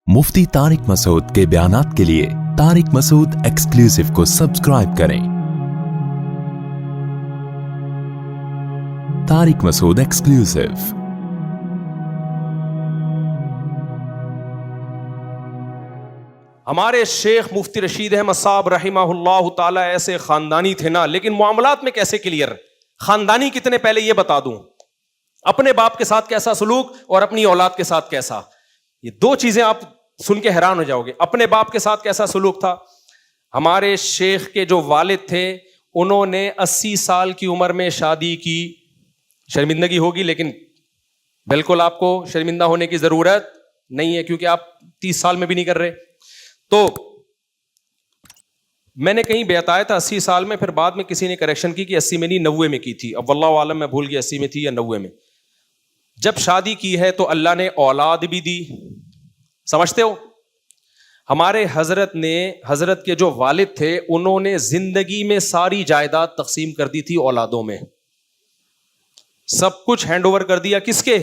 मुफ्ती तारिक मसूद के बयानात के लिए तारिक मसूद एक्सक्लूसिव को सब्सक्राइब करें। तारिक मसूद एक्सक्लूसिव। हमारे शेख मुफ्ती रशीद अहमद साहब रहिमहुल्लाह ताला ऐसे खानदानी थे ना, लेकिन मामलात में कैसे क्लियर। खानदानी कितने पहले ये बता दूं, अपने बाप के साथ कैसा सलूक और अपनी औलाद के साथ कैसा, ये दो चीजें आप सुन के हैरान हो जाओगे। अपने बाप के साथ कैसा सलूक था। हमारे शेख के जो वालिद थे उन्होंने 80 साल की उम्र में शादी की। शर्मिंदगी होगी, लेकिन बिल्कुल आपको शर्मिंदा होने की जरूरत नहीं है, क्योंकि आप 30 साल में भी नहीं कर रहे। तो मैंने कहीं बताया था 80 साल में, फिर बाद में किसी ने करेक्शन की कि 80 में नहीं 90 में की थी। अब वल्लाहु आलम, मैं भूल गया 80 में थी या 90 में। जब शादी की है तो अल्लाह ने औलाद भी दी, समझते हो। हमारे हजरत के जो वालिद थे उन्होंने जिंदगी में सारी जायदाद तकसीम कर दी थी औलादों में। सब कुछ हैंड ओवर कर दिया किसके?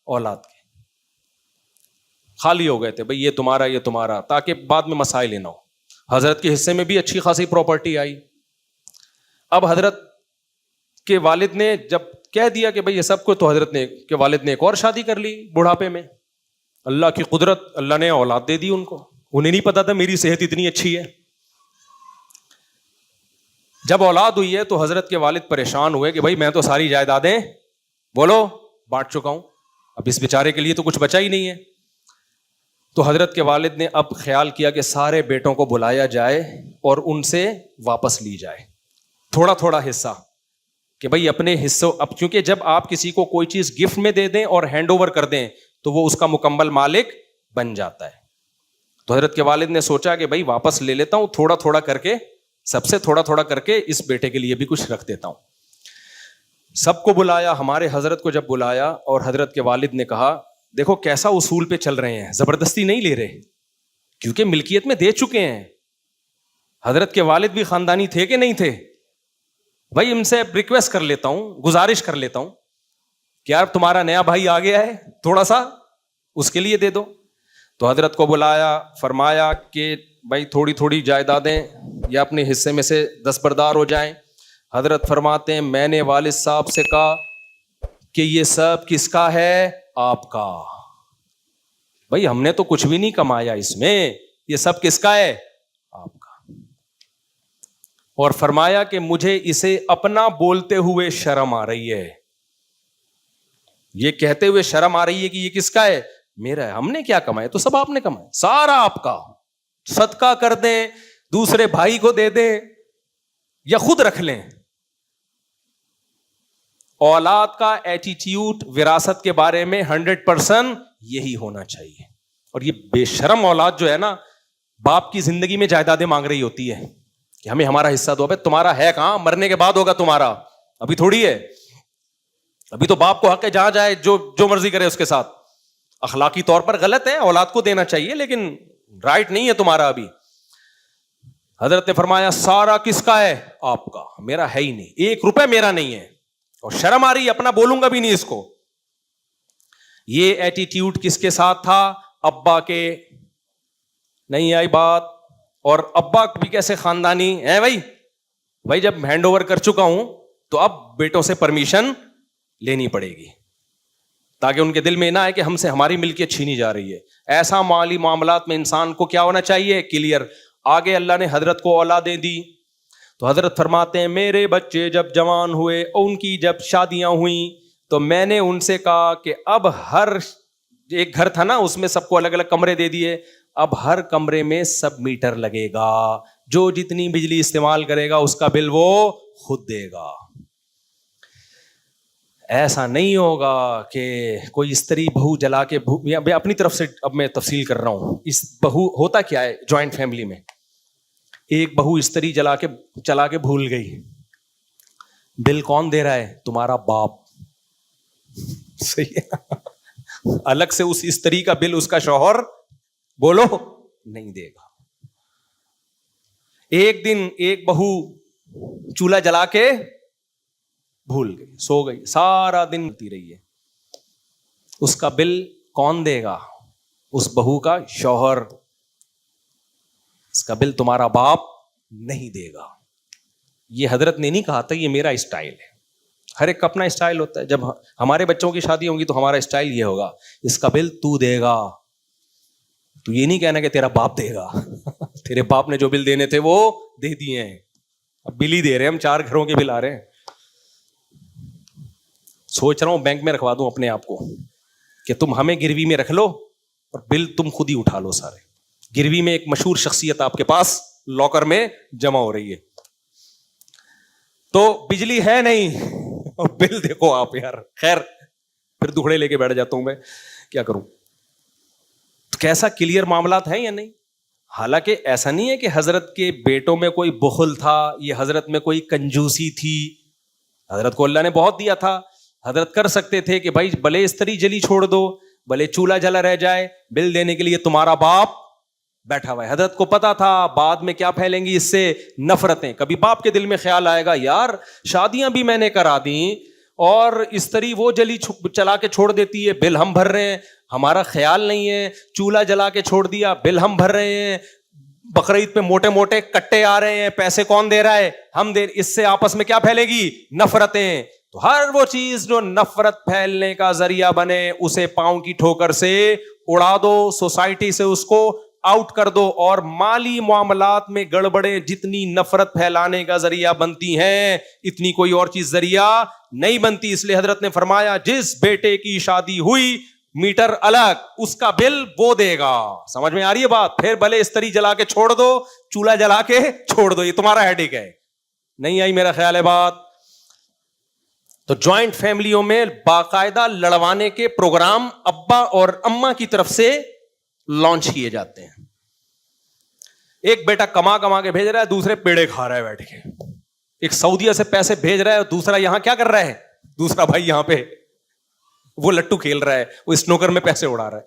औलाद के। खाली हो गए थे, भाई ये तुम्हारा ये तुम्हारा, ताकि बाद में मसाइल लेना हो। हजरत के हिस्से में भी अच्छी खासी प्रॉपर्टी आई। अब हजरत के वालिद ने जब कह दिया कि भाई ये सब कुछ, तो हजरत ने के वालिद ने एक और शादी कर ली बुढ़ापे में। अल्लाह की कुदरत, अल्लाह ने औलाद दे दी उनको। उन्हें नहीं पता था मेरी सेहत इतनी अच्छी है। जब औलाद हुई है तो हजरत के वालिद परेशान हुए कि भाई मैं तो सारी जायदादें बोलो बांट चुका हूं, अब इस बेचारे के लिए तो कुछ बचा ही नहीं है। तो हजरत के वालिद ने अब ख्याल किया कि सारे बेटों को बुलाया जाए और उनसे वापस ली जाए थोड़ा थोड़ा हिस्सा, कि भाई अपने हिस्सों। अब क्योंकि जब आप किसी को कोई चीज गिफ्ट में दे दें और हैंड ओवर कर दें तो वो उसका मुकम्मल मालिक बन जाता है। तो हजरत के वालिद ने सोचा कि भाई वापस ले लेता हूं, थोड़ा थोड़ा करके, सबसे थोड़ा थोड़ा करके इस बेटे के लिए भी कुछ रख देता हूं। सबको बुलाया। हमारे हजरत को जब बुलाया और हजरत के वालिद ने कहा, देखो कैसा उसूल पे चल रहे हैं, जबरदस्ती नहीं ले रहे, क्योंकि मिल्कियत में दे चुके हैं। हजरत के वालिद भी खानदानी थे कि नहीं थे? भाई इनसे रिक्वेस्ट कर लेता हूं, गुजारिश कर लेता हूं कि यार तुम्हारा नया भाई आ गया है, थोड़ा सा उसके लिए दे दो। तो हजरत को बुलाया, फरमाया कि भाई थोड़ी थोड़ी जायदादें या अपने हिस्से में से दस्तबरदार हो जाएं। हजरत फरमाते हैं, मैंने वालिद साहब से कहा कि ये सब किसका है? आपका। भाई हमने तो कुछ भी नहीं कमाया इसमें, ये सब किसका है? आपका। और फरमाया कि मुझे इसे अपना बोलते हुए शर्म आ रही है, ये कहते हुए शर्म आ रही है कि ये किसका है? मेरा है। हमने क्या कमाया? तो सब आपने कमाया, सारा आपका। सदका कर दें, दूसरे भाई को दे दें, या खुद रख लें। औलाद का एटीट्यूड विरासत के बारे में 100% यही होना चाहिए। और ये बेशरम औलाद जो है ना, बाप की जिंदगी में जायदादें मांग रही होती है कि हमें हमारा हिस्सा दो। अबे तुम्हारा है कहां? मरने के बाद होगा तुम्हारा, अभी थोड़ी है। अभी तो बाप को हक है, जहां जाए जो मर्जी करे उसके साथ। अखलाकी तौर पर गलत है, औलाद को देना चाहिए, लेकिन राइट नहीं है तुम्हारा अभी। हजरत ने फरमाया, सारा किसका है? आपका। मेरा है ही नहीं, 1 रुपए मेरा नहीं है, और शर्म आ रही है, अपना बोलूंगा भी नहीं इसको। ये एटीट्यूड किसके साथ था? अब्बा के। नहीं आई बात। और अब्बा भी कैसे खानदानी है भाई जब हैंड ओवर कर चुका हूं तो अब बेटों से परमिशन लेनी पड़ेगी, ताकि उनके दिल में ना आए कि हमसे हमारी मिल्कियत छीनी जा रही है। ऐसा माली मामलात में इंसान को क्या होना चाहिए? क्लियर। आगे अल्लाह ने हजरत को औलादें दी। तो हजरत फरमाते हैं, मेरे बच्चे जब जवान हुए, उनकी जब शादियां हुई, तो मैंने उनसे कहा कि अब हर एक घर था ना, उसमें सबको अलग अलग कमरे दे दिए। अब हर कमरे में सब मीटर लगेगा, जो जितनी बिजली इस्तेमाल करेगा उसका बिल वो खुद देगा। ऐसा नहीं होगा कि कोई स्त्री बहू जला के, मैं अपनी तरफ से अब मैं तफसील कर रहा हूं। इस बहू, होता क्या है जॉइंट फैमिली में, एक बहू स्त्री चला के भूल गई, बिल कौन दे रहा है? तुम्हारा बाप। सही है। अलग से उस स्त्री का बिल उसका शौहर बोलो नहीं देगा। एक दिन एक बहू चूल्हा जला के भूल गई, सो गई, सारा दिन करती रही है, उसका बिल कौन देगा? उस बहू का शौहर, इसका बिल तुम्हारा बाप नहीं देगा। ये हजरत ने नहीं कहा था, ये मेरा स्टाइल है। हर एक का अपना स्टाइल होता है। जब हमारे बच्चों की शादी होगी तो हमारा स्टाइल ये होगा, इसका बिल तू देगा। तो ये नहीं कहना कि तेरा बाप देगा तेरे बाप ने जो बिल देने थे वो दे दिए हैं, अब बिल ही दे रहे हैं हम, 4 घरों के बिल आ रहे हैं। सोच रहा हूं बैंक में रखवा दूं अपने आप को कि तुम हमें गिरवी में रख लो और बिल तुम खुद ही उठा लो सारे। गिरवी में एक मशहूर शख्सियत आपके पास लॉकर में जमा हो रही है, तो बिजली है नहीं और बिल देखो आप यार। खैर फिर दुखड़े लेके बैठ जाता हूं मैं, क्या करूं। तो कैसा क्लियर मामलात है या नहीं। हालांकि ऐसा नहीं है कि हजरत के बेटों में कोई बुखल था, ये हजरत में कोई कंजूसी थी। हजरत को अल्लाह ने बहुत दिया था। हजरत कर सकते थे कि भाई भले इस्त्री जली छोड़ दो, भले चूल्हा जला रह जाए, बिल देने के लिए तुम्हारा बाप बैठा हुआ है। हजरत को पता था बाद में क्या फैलेंगी इससे नफरतें। कभी बाप के दिल में ख्याल आएगा, यार शादियां भी मैंने करा दी और इस्त्री वो जली चला के छोड़ देती है, बिल हम भर रहे हैं, हमारा ख्याल नहीं है। चूल्हा जला के छोड़ दिया, बिल हम भर रहे हैं। बकरीद पे मोटे मोटे कट्टे आ रहे हैं, पैसे कौन दे रहा है, हम दे। इससे आपस में क्या फैलेगी, नफरतें। तो हर वो चीज जो नफरत फैलने का जरिया बने उसे पांव की ठोकर से उड़ा दो, सोसाइटी से उसको आउट कर दो। और माली मामलात में गड़बड़े जितनी नफरत फैलाने का जरिया बनती हैं, इतनी कोई और चीज जरिया नहीं बनती। इसलिए हजरत ने फरमाया, जिस बेटे की शादी हुई मीटर अलग, उसका बिल वो देगा। समझ में आ रही है बात। फिर भले इस्त्री जला के छोड़ दो, चूल्हा जला के छोड़ दो, ये तुम्हारा हेडेक है। नहीं आई मेरा ख्याल है बात। तो जॉइंट फैमिलियों में बाकायदा लड़वाने के प्रोग्राम अब्बा और अम्मा की तरफ से लॉन्च किए जाते हैं। एक बेटा कमा कमा के भेज रहा है, दूसरे पेड़े खा रहा है बैठ के। एक सऊदीया से पैसे भेज रहा है और दूसरा यहां क्या कर रहा है, दूसरा भाई यहां पे वो लट्टू खेल रहा है, वो स्नोकर में पैसे उड़ा रहा है।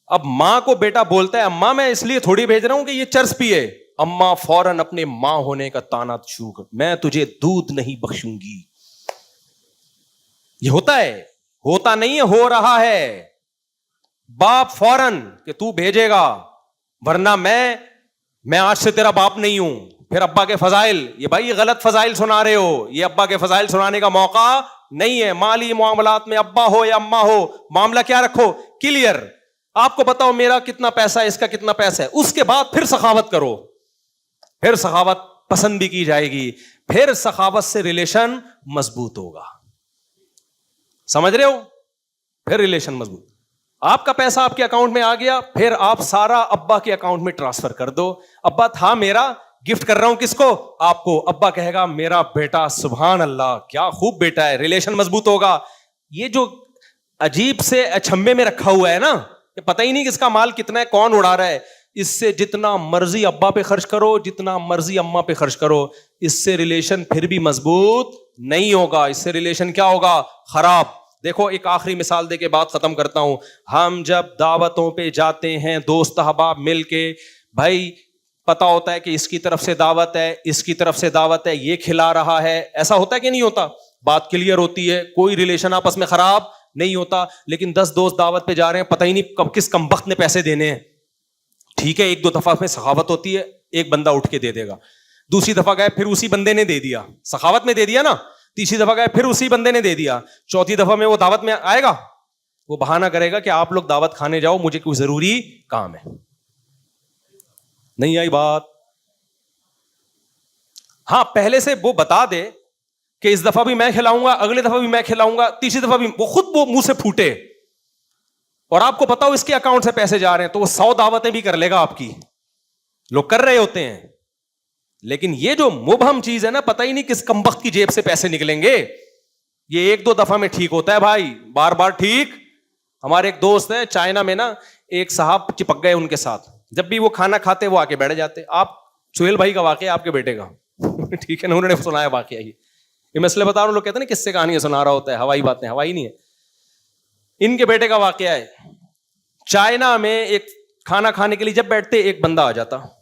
अब मां को बेटा बोलता है, अम्मा मैं इसलिए थोड़ी भेज रहा हूं कि ये चर्स पिए। अम्मा फौरन अपने मां होने का ताना शुरू कर, मैं तुझे दूध नहीं बख्शूंगी। ये होता है, होता नहीं है, हो रहा है। बाप फौरन कि तू भेजेगा वरना मैं आज से तेरा बाप नहीं हूं। फिर अब्बा के फजाइल, ये भाई ये गलत फजाइल सुना रहे हो, ये अब्बा के फजाइल सुनाने का मौका नहीं है। माली मामलात में अब्बा हो या अम्मा हो, मामला क्या रखो, क्लियर। आपको बताओ मेरा कितना पैसा है, इसका कितना पैसा है, उसके बाद फिर सखावत करो। फिर सखावत पसंद भी की जाएगी, फिर सखावत से रिलेशन मजबूत होगा। समझ रहे हो, फिर रिलेशन मजबूत। आपका पैसा आपके अकाउंट में आ गया, फिर आप सारा अब्बा के अकाउंट में ट्रांसफर कर दो। अब्बा था मेरा, गिफ्ट कर रहा हूं किसको, आपको। अब्बा कहेगा मेरा बेटा, सुभान अल्लाह क्या खूब बेटा है, रिलेशन मजबूत होगा। ये जो अजीब से अछम्बे में रखा हुआ है ना, ये पता ही नहीं किसका माल कितना है, कौन उड़ा रहा है, इससे जितना मर्जी अब्बा पे खर्च करो, जितना मर्जी अम्मा पे खर्च करो, इससे रिलेशन फिर भी मजबूत नहीं होगा। इससे रिलेशन क्या होगा, खराब। देखो एक आखिरी मिसाल दे के बात खत्म करता हूं। हम जब दावतों पे जाते हैं दोस्त अहबाब मिल के, भाई पता होता है कि इसकी तरफ से दावत है, इसकी तरफ से दावत है, ये खिला रहा है, ऐसा होता है कि नहीं होता। बात क्लियर होती है, कोई रिलेशन आपस में खराब नहीं होता। लेकिन 10 दोस्त दावत पे जा रहे हैं, पता ही नहीं कब किस कमबख्त ने पैसे देने हैं। ठीक है, 1-2 दफा में सखावत होती है, एक बंदा उठ के दे देगा। दूसरी दफा गए फिर उसी बंदे ने दे दिया, सखावत में दे दिया ना। तीसरी दफा गए फिर उसी बंदे ने दे दिया। चौथी दफा में वो दावत में आएगा, वो बहाना करेगा कि आप लोग दावत खाने जाओ, मुझे कोई जरूरी काम है। नहीं आई बात। हां, पहले से वो बता दे कि इस दफा भी मैं खिलाऊंगा, अगली दफा भी मैं खिलाऊंगा, तीसरी दफा भी वो खुद वो मुंह से फूटे और आपको पता हो इसके अकाउंट से पैसे जा रहे हैं, तो वो 100 दावतें भी कर लेगा आपकी। लोग कर रहे होते हैं। लेकिन ये जो मुबहम चीज है ना, पता ही नहीं किस कमबख्त की जेब से पैसे निकलेंगे, ये 1-2 दफा में ठीक होता है भाई, बार बार ठीक। हमारे एक दोस्त है चाइना में ना, एक साहब चिपक गए उनके साथ। जब भी वो खाना खाते वो आके बैठ जाते। आप सुहेल भाई का वाकया, आपके बेटे का ठीक है ना, उन्होंने सुनाया वाकया ये मसले बता रहा हूं। लोग कहते हैं ना किससे कहानियां सुना रहा होता है, हवाई बातें, हवाई नहीं है। इनके बेटे का वाकया है, चाइना में एक खाना खाने के लिए जब बैठते एक बंदा आ जाता,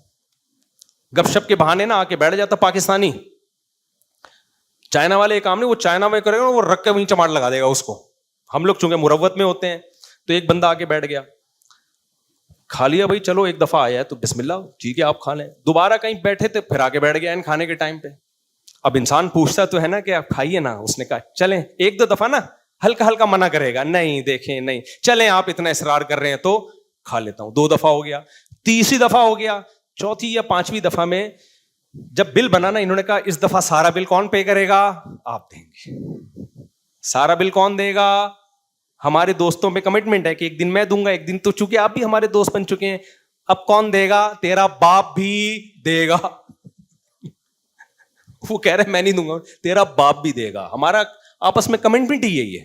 गपशप के बहाने ना आके बैठ जाता, पाकिस्तानी। चाइना वाले एक काम नहीं, वो चाइना में करेगा वो रख के वहीं चमाट लगा देगा उसको। हम लोग चूंकि मुरव्वत में होते हैं, तो एक बंदा आके बैठ गया। کھا لیا بھائی, چلو ایک دفعہ آیا ہے تو بسم اللہ, ٹھیک ہے آپ کھا لیں. دوبارہ کہیں بیٹھے تھے, پھر آگے بیٹھ گیا کھانے کے ٹائم پہ. اب انسان پوچھتا تو ہے نا کہ آپ کھائیے نا. اس نے کہا چلیں ایک دو دفعہ نا ہلکا ہلکا منع کرے گا, نہیں دیکھیں نہیں, چلیں آپ اتنا اصرار کر رہے ہیں تو کھا لیتا ہوں. 2 دفعہ ہو گیا, تیسری دفعہ ہو گیا, چوتھی یا 5ویں دفعہ میں جب بل بنا نا, انہوں نے کہا اس دفعہ سارا بل کون پے کرے گا؟ آپ دیں گے. سارا بل کون دے گا؟ ہمارے دوستوں پہ کمٹمنٹ ہے کہ ایک دن میں دوں گا, ایک دن تو, چونکہ آپ بھی ہمارے دوست بن چکے ہیں. اب کون دے گا؟ تیرا باپ بھی دے گا. وہ کہہ رہے میں نہیں دوں گا, تیرا باپ بھی دے گا. ہمارا آپس میں کمٹمنٹ ہی یہی ہے.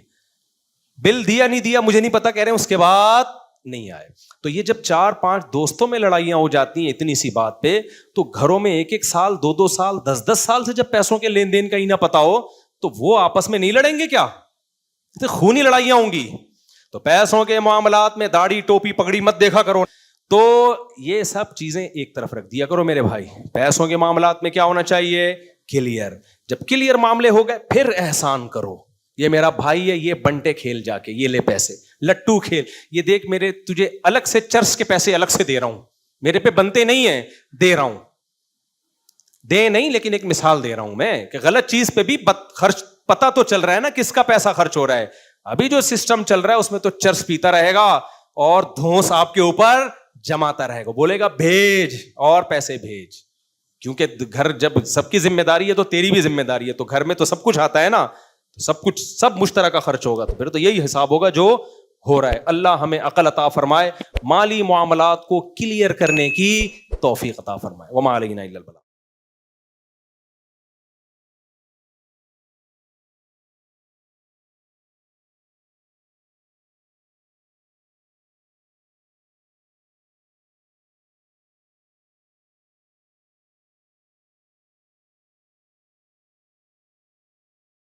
بل دیا نہیں دیا مجھے نہیں پتا, کہہ رہے ہیں اس کے بعد نہیں آئے. تو یہ جب 4-5 دوستوں میں لڑائیاں ہو جاتی ہیں اتنی سی بات پہ, تو گھروں میں 1-1 سال 2-2 سال 10-10 سال سے جب پیسوں کے لین دین کا ہی نہ پتا ہو, تو وہ آپس میں نہیں لڑیں گے کیا؟ تو خونی لڑائیاں ہوں گی. تو پیسوں کے معاملات میں داڑھی ٹوپی پگڑی مت دیکھا کرو. تو یہ سب چیزیں ایک طرف رکھ دیا کرو میرے بھائی. پیسوں کے معاملات میں کیا ہونا چاہیے؟ کلیئر. جب کلیئر معاملے ہو گئے پھر احسان کرو. یہ میرا بھائی ہے, یہ بنٹے کھیل جا کے, یہ لے پیسے, لٹو کھیل, یہ دیکھ میرے تجھے الگ سے چرس کے پیسے الگ سے دے رہا ہوں, میرے پہ بنتے نہیں ہیں, دے رہا ہوں. دے نہیں, لیکن ایک مثال دے رہا ہوں میں کہ غلط چیز پہ بھی خرچ پتا تو چل رہا ہے نا کس کا پیسہ خرچ ہو رہا ہے. ابھی جو سسٹم چل رہا ہے اس میں تو چرس پیتا رہے گا اور دھونس آپ کے اوپر جماتا رہے گا, بولے گا بھیج اور پیسے بھیج. کیونکہ گھر جب سب کی ذمہ داری ہے تو تیری بھی ذمہ داری ہے, تو گھر میں تو سب کچھ آتا ہے نا, سب کچھ سب مشترکہ خرچ ہوگا, تو پھر تو یہی حساب ہوگا جو ہو رہا ہے. اللہ ہمیں عقل عطا فرمائے, مالی معاملات کو کلیئر کرنے کی توفیق عطا فرمائے. وما علینا الا البلاغ.